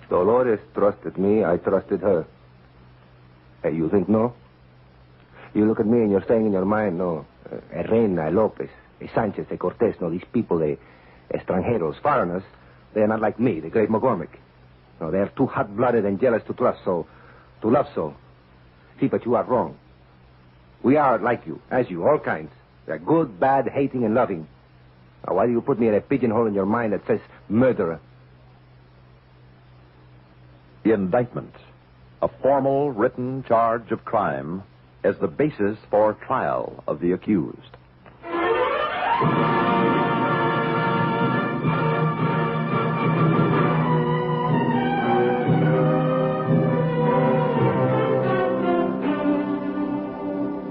Dolores trusted me. I trusted her. Hey, you think no? You look at me and you're saying in your mind, no. Reina, Lopez, Sanchez, Cortez, no, these people, they extranjeros, foreigners, they're not like me, the great McCormick. No, they're too hot-blooded and jealous to trust so, to love so. See, but you are wrong. We are like you, as you, all kinds. They're good, bad, hating, and loving. Now, why do you put me in a pigeonhole in your mind that says murderer? The indictment, a formal written charge of crime, as the basis for trial of the accused.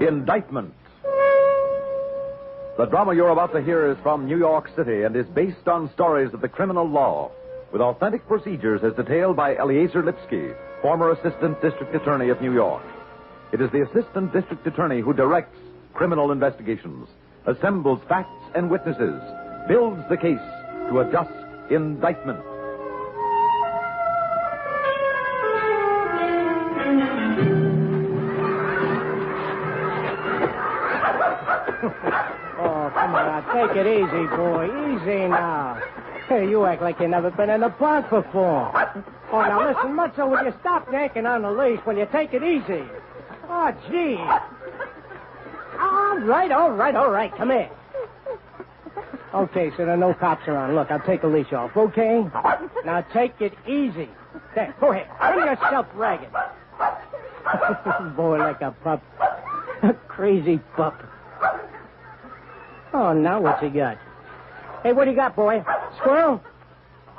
Indictment. The drama you're about to hear is from New York City and is based on stories of the criminal law, with authentic procedures as detailed by Eleazar Lipsky, former Assistant District Attorney of New York. It is the Assistant District Attorney who directs criminal investigations, assembles facts and witnesses, builds the case to a just indictment. Oh, come on, take it easy, boy. Easy now. Hey, you act like you've never been in a park before. Oh, now listen, Mutzo, will you stop yanking on the leash? Will you take it easy? Oh, gee. All right. Come here. Okay, so there are no cops around. Look, I'll take the leash off, okay? Now take it easy. There, go ahead. Bring yourself ragged. Boy, like a pup. A crazy pup. Oh, now what's he got? Hey, what do you got, boy? Squirrel?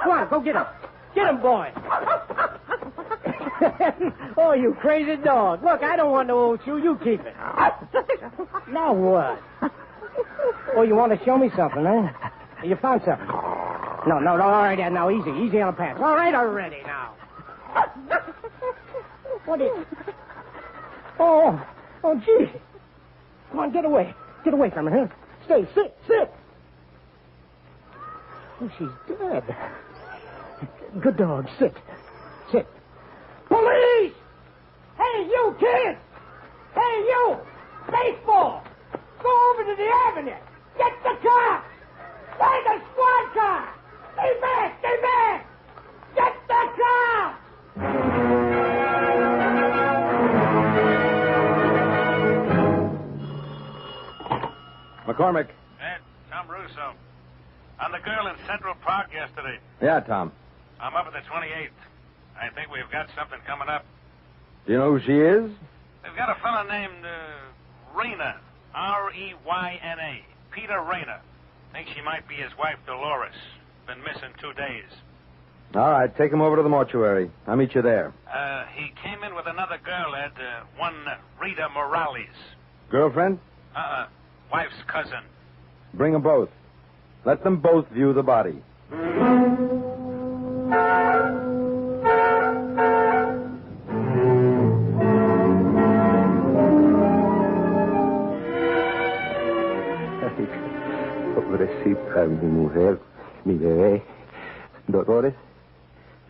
Come on, go get him. Get him, boy. Oh, you crazy dog. Look, I don't want no old shoe. You keep it. Now what? Oh, you want to show me something, huh? You found something. No, all right, now, easy on the pants. All right, already, now. What is... Oh, gee. Come on, get away. Get away from her, huh? Stay, sit. Oh, she's dead. Good dog, sit. Police! Hey, you kids! Hey, you! Baseball! Go over to the avenue! Get the car! Find the squad car! Stay back! Get the car! McCormick. Ed, Tom Russo. On the girl in Central Park yesterday. Yeah, Tom. I'm up at the 28th. I think we've got something coming up. Do you know who she is? They've got a fellow named Reyna. R-E-Y-N-A. Peter Reyna. Think she might be his wife, Dolores. Been missing 2 days. All right, take him over to the mortuary. I'll meet you there. He came in with another girl, Ed. One Rita Morales. Girlfriend? Wife's cousin. Bring them both. Let them both view the body. Pobrecita, mi mujer, mi bebé. Dolores.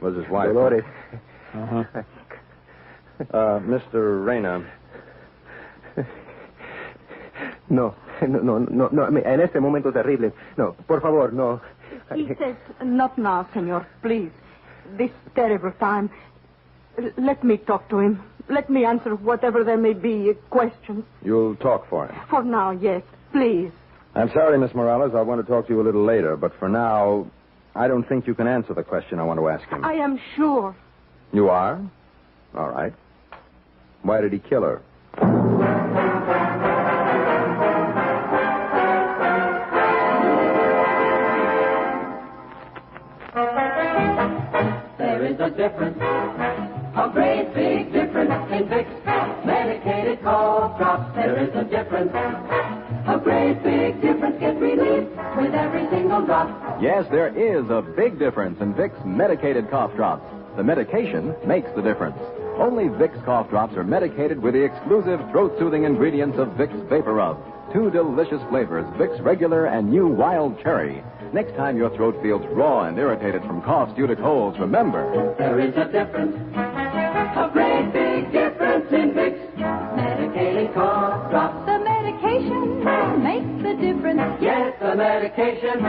Was his wife? Dolores. Uh-huh. Mr. Reyna. No. En este momento terrible. No, por favor, no. He says, not now, senor, please. This terrible time. Let me talk to him. Let me answer whatever there may be questions. You'll talk for him. For now, yes, please. I'm sorry, Miss Morales. I want to talk to you a little later, but for now, I don't think you can answer the question I want to ask him. I am sure. You are? All right. Why did he kill her? There is a difference, a great big difference in Vicks medicated cough drops. There is a difference, a great big difference. Get relief with every single drop. Yes, there is a big difference in Vicks medicated cough drops. The medication makes the difference. Only Vicks cough drops are medicated with the exclusive throat-soothing ingredients of Vicks Vapor Rub. 2 delicious flavors, Vicks Regular and new Wild Cherry. Next time your throat feels raw and irritated from coughs due to colds, remember, There is a difference, a great big difference in Vicks medicated cough drops. The medication makes the difference. Yes, the medication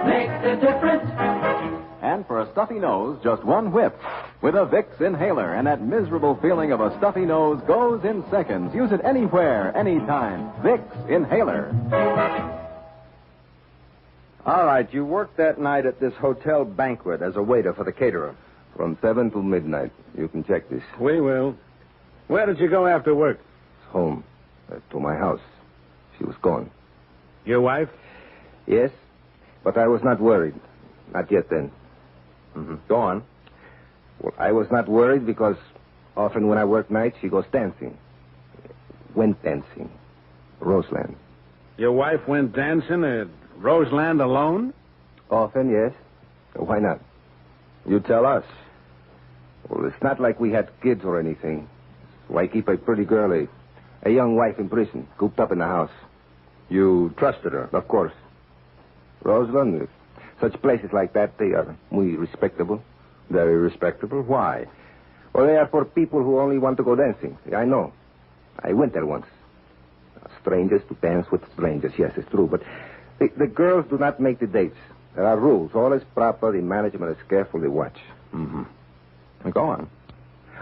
makes a difference. and for a stuffy nose, just one whip. With a Vicks inhaler, and that miserable feeling of a stuffy nose goes in seconds. Use it anywhere, anytime. Vicks inhaler. All right, you worked that night at this hotel banquet as a waiter for the caterer. From 7 to midnight. You can check this. We will. Where did you go after work? Home. To my house. She was gone. Your wife? Yes, but I was not worried. Not yet then. Mm-hmm. Go on. Well, I was not worried because often when I work nights, she goes dancing. Went dancing. Roseland. Your wife went dancing at Roseland alone? Often, yes. Why not? You tell us. Well, it's not like we had kids or anything. Why keep a pretty girl, a young wife in prison, cooped up in the house? You trusted her? Of course. Roseland, such places like that, they are muy respectable. Very respectable. Why? Well, they are for people who only want to go dancing. I know. I went there once. Strangers to dance with strangers. Yes, it's true. But the girls do not make the dates. There are rules. All is proper. The management is carefully watched. Mm-hmm. Go on.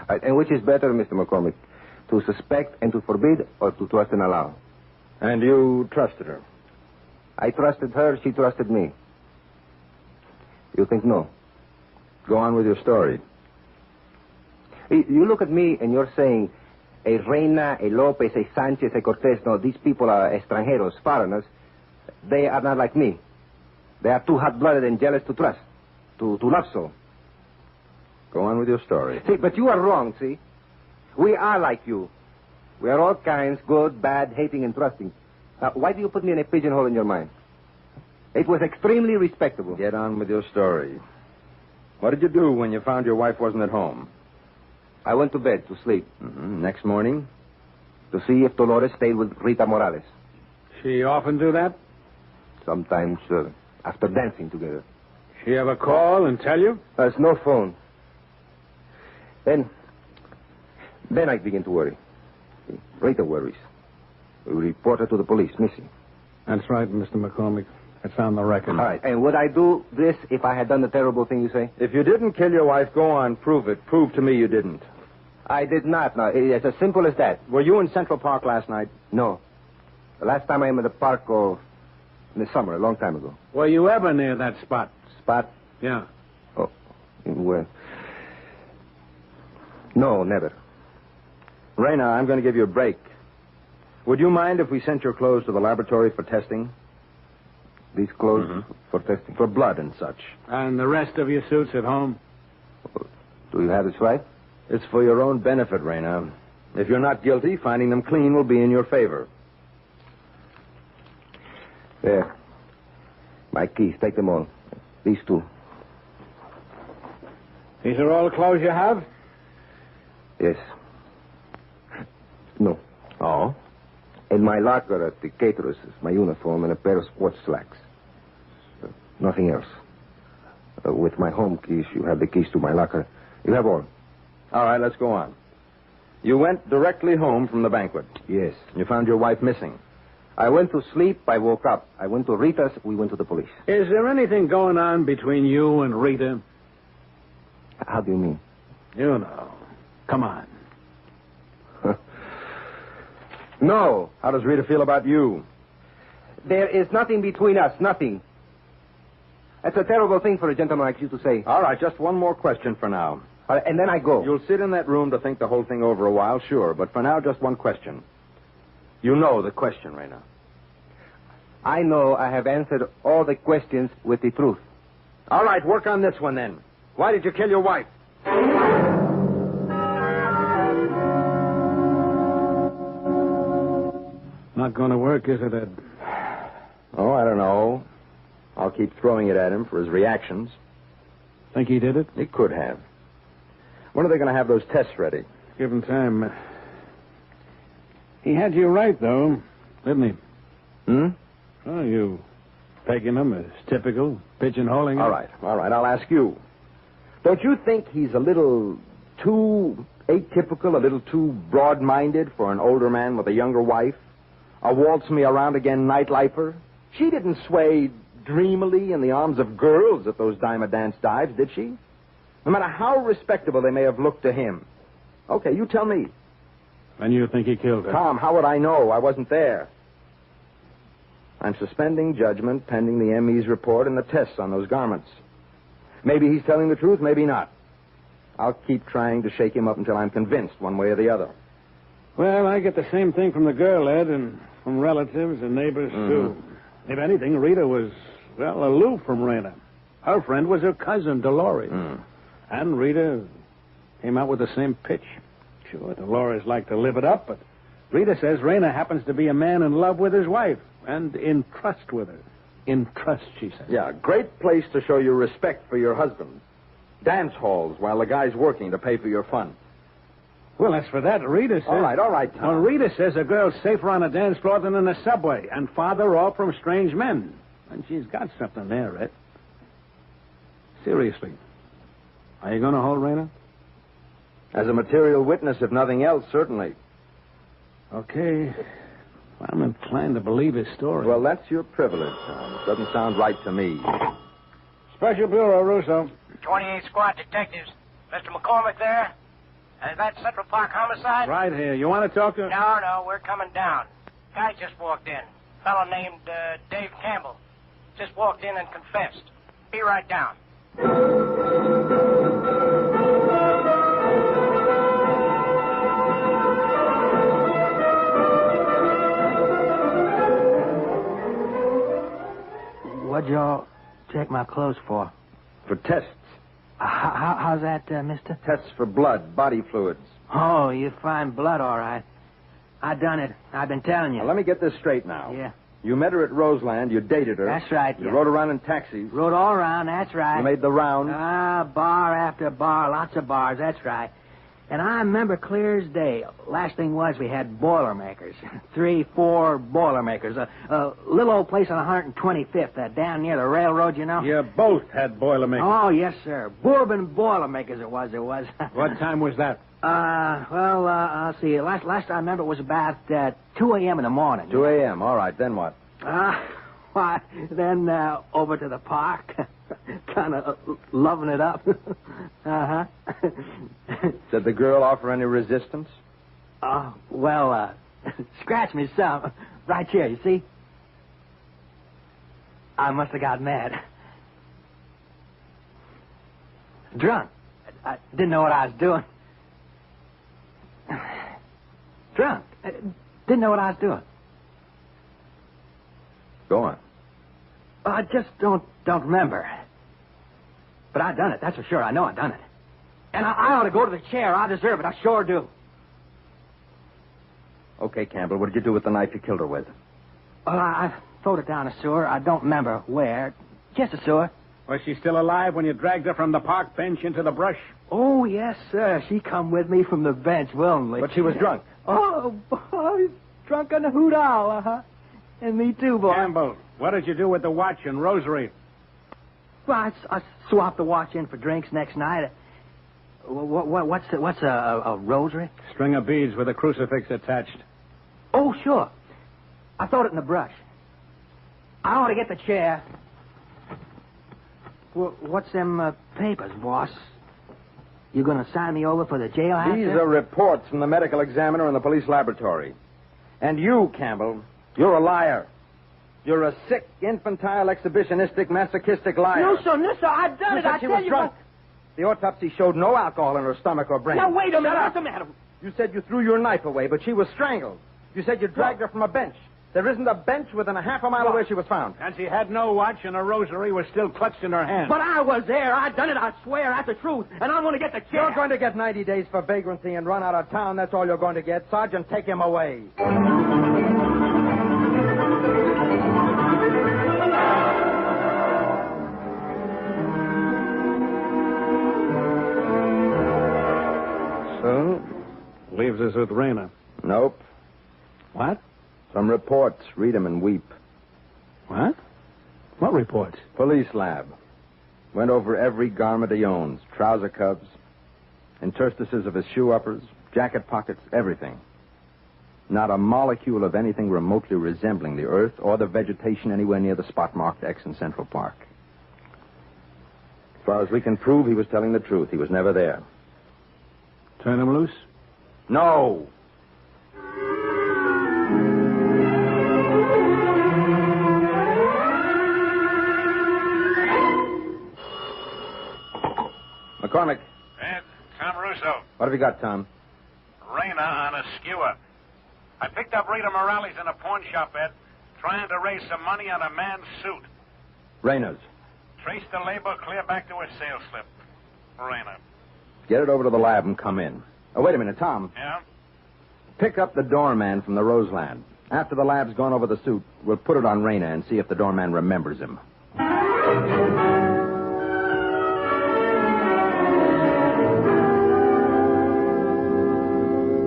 And which is better, Mr. McCormick? To suspect and to forbid, or to trust and allow? And you trusted her? I trusted her. She trusted me. You think no? Go on with your story. You look at me and you're saying, a Reina, a Lopez, a Sanchez, a Cortez. No, these people are extranjeros, foreigners. They are not like me. They are too hot-blooded and jealous to trust, to love so. Go on with your story. See, but you are wrong, see? We are like you. We are all kinds, good, bad, hating, and trusting. Now, why do you put me in a pigeonhole in your mind? It was extremely respectable. Get on with your story. What did you do when you found your wife wasn't at home? I went to bed to sleep. Mm-hmm. Next morning? To see if Dolores stayed with Rita Morales. She often do that? Sometimes after dancing together. She ever call and tell you? There's no phone. Then I begin to worry. Rita worries. We report her to the police, missing. That's right, Mr. McCormick. It's on the record. All right. And would I do this if I had done the terrible thing you say? If you didn't kill your wife, go on, prove it. Prove to me you didn't. I did not. No, it's as simple as that. Were you in Central Park last night? No. The last time I am in the park, in the summer, a long time ago. Were you ever near that spot? Spot? Yeah. Oh, where? No, never. Raina, I'm going to give you a break. Would you mind if we sent your clothes to the laboratory for testing? These clothes for testing? For blood and such. And the rest of your suits at home? Do you have this right? It's for your own benefit, Raina. If you're not guilty, finding them clean will be in your favor. There. My keys. Take them all. These two. These are all the clothes you have? Yes. No. Oh? In my locker at the caterer's is my uniform and a pair of sports slacks. Nothing else. With my home keys, you have the keys to my locker. You have all. All right, let's go on. You went directly home from the banquet. Yes. You found your wife missing. I went to sleep. I woke up. I went to Rita's. We went to the police. Is there anything going on between you and Rita? How do you mean? You know. Come on. No. How does Rita feel about you? There is nothing between us. Nothing. That's a terrible thing for a gentleman like you to say. All right, just one more question for now. And then I go. You'll sit in that room to think the whole thing over a while, sure. But for now, just one question. You know the question, Raina. I know I have answered all the questions with the truth. All right, work on this one then. Why did you kill your wife? Not going to work, is it, Ed? Oh, I don't know. I'll keep throwing it at him for his reactions. Think he did it? He could have. When are they going to have those tests ready? Give him time. He had you right, though, didn't he? Hmm? Oh, you pegging him as typical, pigeonholing him. All right, I'll ask you. Don't you think he's a little too atypical, a little too broad-minded for an older man with a younger wife? A waltz-me-around-again nightlifer? She didn't sway dreamily in the arms of girls at those dime a dance dives, did she? No matter how respectable they may have looked to him. Okay, you tell me. And you think he killed her? Tom, how would I know? I wasn't there. I'm suspending judgment pending the ME's report and the tests on those garments. Maybe he's telling the truth, maybe not. I'll keep trying to shake him up until I'm convinced one way or the other. Well, I get the same thing from the girl, Ed, and from relatives and neighbors, too. If anything, Rita was, well, aloof from Rena. Her friend was her cousin, Dolores. And Rita came out with the same pitch. Sure, Dolores liked to live it up, but Rita says Rena happens to be a man in love with his wife and in trust with her. In trust, she says. Yeah, great place to show your respect for your husband. Dance halls while the guy's working to pay for your fun. Well, as for that, Rita says... All right, Tom. Well, Rita says a girl's safer on a dance floor than in a subway, and farther off from strange men. And she's got something there, Ed. Seriously. Are you going to hold Rena? As a material witness, if nothing else, certainly. Okay. I'm inclined to believe his story. Well, that's your privilege, Tom. It doesn't sound right to me. Special Bureau, Russo. 28 Squad Detectives. Mr. McCormick there? Is that Central Park homicide? Right here. You want to talk to... No, we're coming down. Guy just walked in. Fellow named Dave Campbell. Just walked in and confessed. Be right down. What'd y'all check my clothes for? For tests. How's that, mister? Tests for blood, body fluids. Oh, you find blood, all right. I done it. I've been telling you. Now, let me get this straight now. Yeah. You met her at Roseland. You dated her. That's right, You yeah. rode around in taxis. Rode all around, that's right. You made the round. Bar after bar, lots of bars, that's right. And I remember clear as day. Last thing was we had Boilermakers. 3, 4 Boilermakers. A little old place on 125th, down near the railroad, you know. You both had Boilermakers. Oh, yes, sir. Bourbon Boilermakers it was. What time was that? I'll see. Last I remember it was about 2 a.m. in the morning. 2 a.m. All right, then what? Why, then over to the park. Kind of loving it up. Uh-huh. Did the girl offer any resistance? Well, scratch me some. Right here, you see? I must have got mad. Drunk. I didn't know what I was doing. Drunk. Didn't know what I was doing. Go on. I just don't remember. But I done it, that's for sure. I know I done it. And I ought to go to the chair. I deserve it. I sure do. Okay, Campbell, what did you do with the knife you killed her with? Well, I throwed it down a sewer. I don't remember where. Just a sewer. Was she still alive when you dragged her from the park bench into the brush? Oh, yes, sir. She come with me from the bench willingly. But she was drunk. Oh, boy. Drunk on the hoot owl, uh-huh. And me too, boy. Campbell, what did you do with the watch and rosary? Well, I swapped the watch in for drinks next night. What's a rosary? String of beads with a crucifix attached. Oh, sure. I throwed it in the brush. I ought to get the chair. What's them papers, boss? You going to sign me over for the jailhouse? These are reports from the medical examiner and the police laboratory. And you, Campbell, you're a liar. You're a sick, infantile, exhibitionistic, masochistic liar. No, sir, I done it. I she tell was you. Drunk. The autopsy showed no alcohol in her stomach or brain. Now, wait a minute. Shut What's up. the matter? You said you threw your knife away, but she was strangled. You said you dragged her from a bench. There isn't a bench within a half a mile of where she was found. And she had no watch, and her rosary was still clutched in her hand. But I was there. I done it. I swear. That's the truth. And I'm going to get the chair. You're going to get 90 days for vagrancy and run out of town. That's all you're going to get. Sergeant, take him away. So, leaves us with Rena. What reports? Police lab. Went over every garment he owns. Trouser cuffs, interstices of his shoe uppers, jacket pockets, everything. Not a molecule of anything remotely resembling the earth or the vegetation anywhere near the spot marked X in Central Park. As far as we can prove, he was telling the truth. He was never there. Turn him loose? No! McCormick. Ed, Tom Russo. What have you got, Tom? Rayna on a skewer. I picked up Rita Morales in a pawn shop, Ed, trying to raise some money on a man's suit. Rayna's. Traced the label clear back to her sales slip. Rayna. Get it over to the lab and come in. Oh, wait a minute, Tom. Yeah? Pick up the doorman from the Roseland. After the lab's gone over the suit, we'll put it on Rayna and see if the doorman remembers him.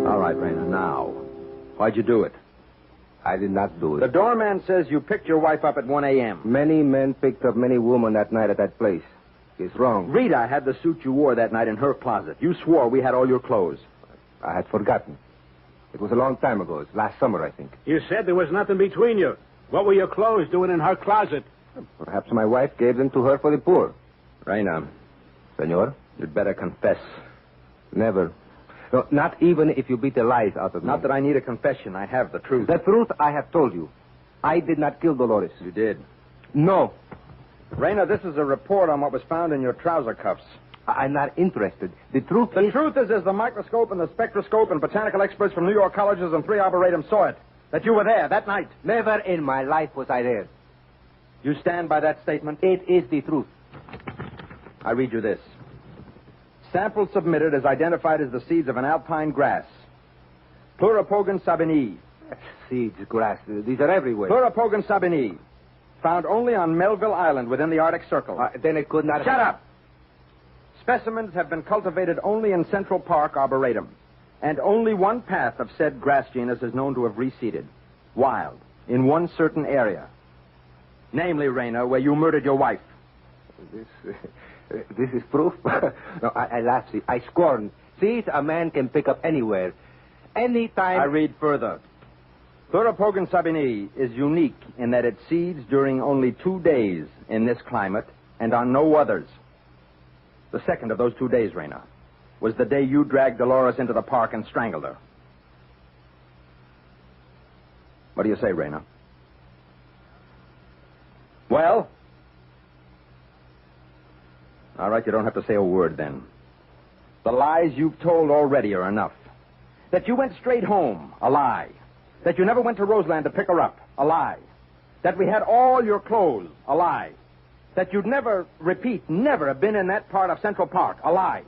All right, Rayna, now. Why'd you do it? I did not do it. The doorman says you picked your wife up at 1 a.m. Many men picked up many women that night at that place. He's wrong. Rita had the suit you wore that night in her closet. You swore we had all your clothes. I had forgotten. It was a long time ago. It's last summer, I think. You said there was nothing between you. What were your clothes doing in her closet? Perhaps my wife gave them to her for the poor. Rayna. Senor? You'd better confess. Never. No, not even if you beat the lies out of me. Not that I need a confession. I have the truth. The truth I have told you. I did not kill Dolores. You did. No. Rayna, this is a report on what was found in your trouser cuffs. I'm not interested. The truth is, as the microscope and the spectroscope and botanical experts from New York colleges and 3 Arboretum saw it, that you were there that night. Never in my life was I there. You stand by that statement? It is the truth. I read you this. Sample submitted is identified as the seeds of an alpine grass. Pleuropogon sabinii. Seeds, grass, these are everywhere. Pleuropogon sabinii. Found only on Melville Island within the Arctic Circle. Then it could not... Shut up! Specimens have been cultivated only in Central Park Arboretum, and only one path of said grass genus is known to have reseeded. Wild. In one certain area. Namely, Rayna, where you murdered your wife. This is proof? No, I laugh. See, I scorn. Seeds a man can pick up anywhere. Anytime. I read further. Pleuropogon sabinii is unique in that it seeds during only 2 days in this climate and on no others. The second of those 2 days, Rayna, was the day you dragged Dolores into the park and strangled her. What do you say, Rayna? Well? All right, you don't have to say a word then. The lies you've told already are enough. That you went straight home, a lie. That you never went to Roseland to pick her up, a lie. That we had all your clothes, a lie. That you'd never, repeat, never have been in that part of Central Park, a lie.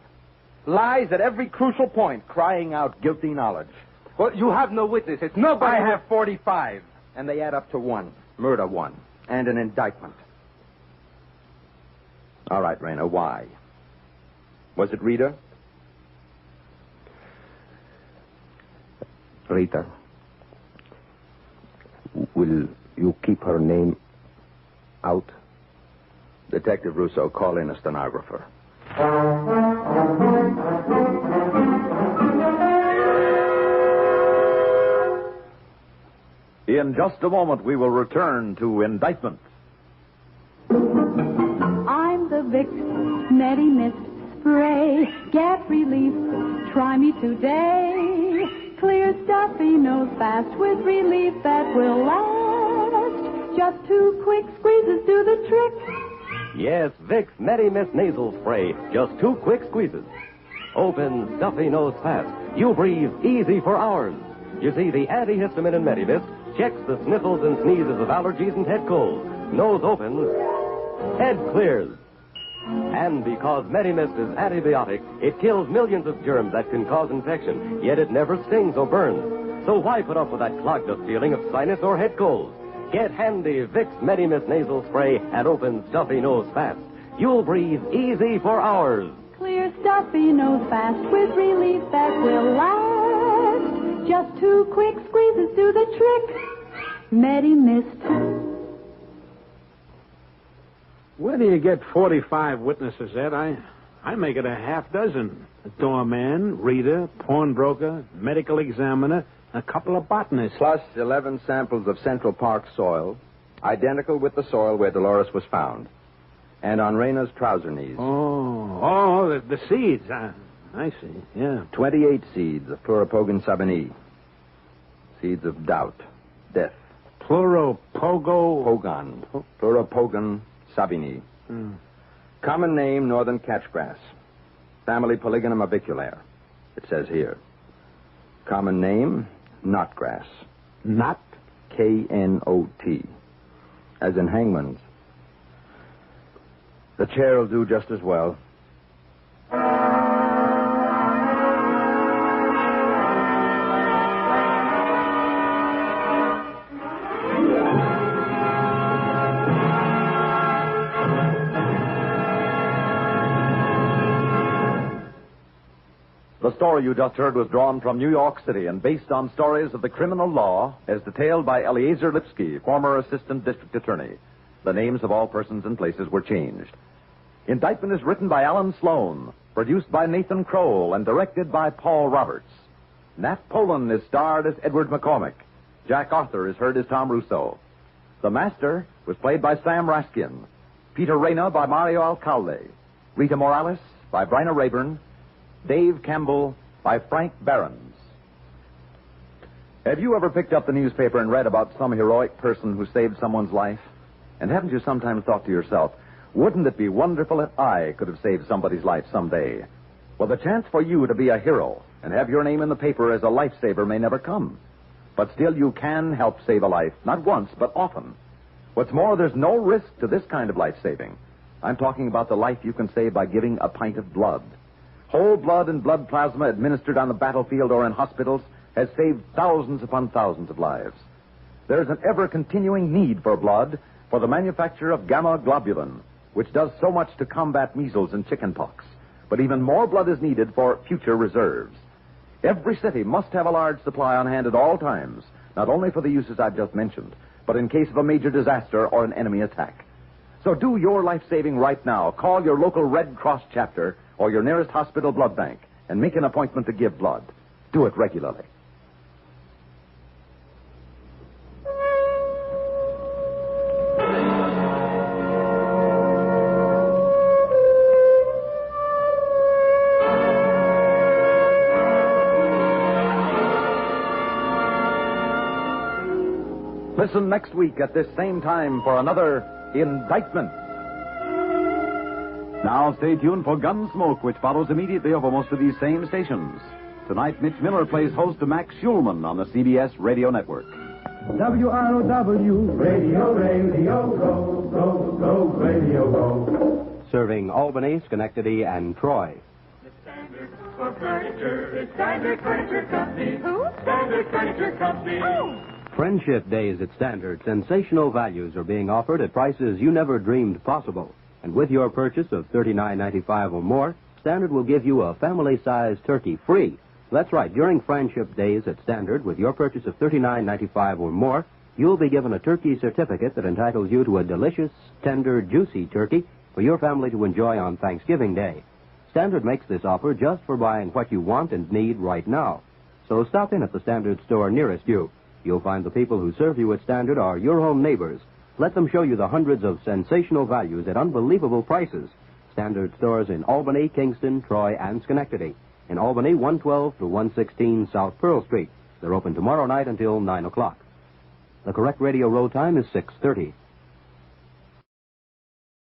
Lies at every crucial point, crying out guilty knowledge. Well, you have no witnesses. Nobody... I have 45, and they add up to 1. Murder 1, and an indictment. All right, Rayna, why? Was it Rita? Rita. Will you keep her name out? Detective Russo, call in a stenographer. In just a moment, we will return to indictment. I'm the Vicks Medi Mist Spray. Get relief. Try me today. Clear, stuffy nose fast with relief that will last. Just 2 quick squeezes do the trick. Yes, Vicks Medi-Mist Nasal Spray. Just 2 quick squeezes. Open, stuffy nose fast. You breathe easy for hours. You see, the antihistamine in Medi-Mist checks the sniffles and sneezes of allergies and head colds. Nose opens, head clears. And because Medi-Mist is antibiotic, it kills millions of germs that can cause infection, yet it never stings or burns. So why put up with that clogged up feeling of sinus or head cold? Get handy Vicks Medi-Mist Nasal Spray and open stuffy nose fast. You'll breathe easy for hours. Clear, stuffy nose fast with relief that will last. Just 2 quick squeezes do the trick. Medi-Mist. Where do you get 45 witnesses, Ed? I make it a half dozen. A doorman, reader, pawnbroker, medical examiner, a couple of botanists. Plus 11 samples of Central Park soil, identical with the soil where Dolores was found. And on Reina's trouser knees. The seeds. I see, yeah. 28 seeds of Pleuropogon sabini. Seeds of doubt, death. Pleuropogon. Pleuropogon sabini. Common name, northern catchgrass. Family Polygonum aviculaire. It says here. Common name, knotgrass. Knot? K-N-O-T. As in hangman's. The chair will do just as well. The story you just heard was drawn from New York City and based on stories of the criminal law as detailed by Eliezer Lipsky, former assistant district attorney. The names of all persons and places were changed. Indictment is written by Alan Sloan, produced by Nathan Kroll, and directed by Paul Roberts. Nat Polan is starred as Edward McCormick. Jack Arthur is heard as Tom Rousseau. The Master was played by Sam Raskin. Peter Reina by Mario Alcalde. Rita Morales by Bryna Rayburn. Dave Campbell by Frank Behrens. Have you ever picked up the newspaper and read about some heroic person who saved someone's life? And haven't you sometimes thought to yourself, wouldn't it be wonderful if I could have saved somebody's life someday? Well, the chance for you to be a hero and have your name in the paper as a lifesaver may never come. But still, you can help save a life, not once, but often. What's more, there's no risk to this kind of life-saving. I'm talking about the life you can save by giving a pint of blood. Whole blood and blood plasma administered on the battlefield or in hospitals has saved thousands upon thousands of lives. There's an ever-continuing need for blood for the manufacture of gamma globulin, which does so much to combat measles and chickenpox. But even more blood is needed for future reserves. Every city must have a large supply on hand at all times, not only for the uses I've just mentioned, but in case of a major disaster or an enemy attack. So do your life-saving right now. Call your local Red Cross chapter or your nearest hospital blood bank and make an appointment to give blood. Do it regularly. Listen next week at this same time for another Indictment. Now stay tuned for Gunsmoke, which follows immediately over most of these same stations. Tonight, Mitch Miller plays host to Max Schulman on the CBS Radio Network. WROW, radio, go, radio, go. Serving Albany, Schenectady, and Troy. For furniture, it's Standard Furniture Company. Who? Standard Furniture Company. Oh. Friendship Days at Standard. Sensational values are being offered at prices you never dreamed possible. And with your purchase of $39.95 or more, Standard will give you a family-sized turkey free. That's right. During Friendship Days at Standard, with your purchase of $39.95 or more, you'll be given a turkey certificate that entitles you to a delicious, tender, juicy turkey for your family to enjoy on Thanksgiving Day. Standard makes this offer just for buying what you want and need right now. So stop in at the Standard store nearest you. You'll find the people who serve you at Standard are your own neighbors. Let them show you the hundreds of sensational values at unbelievable prices. Standard stores in Albany, Kingston, Troy, and Schenectady. In Albany, 112 to 116 South Pearl Street. They're open tomorrow night until 9 o'clock. The correct radio roll time is 6:30.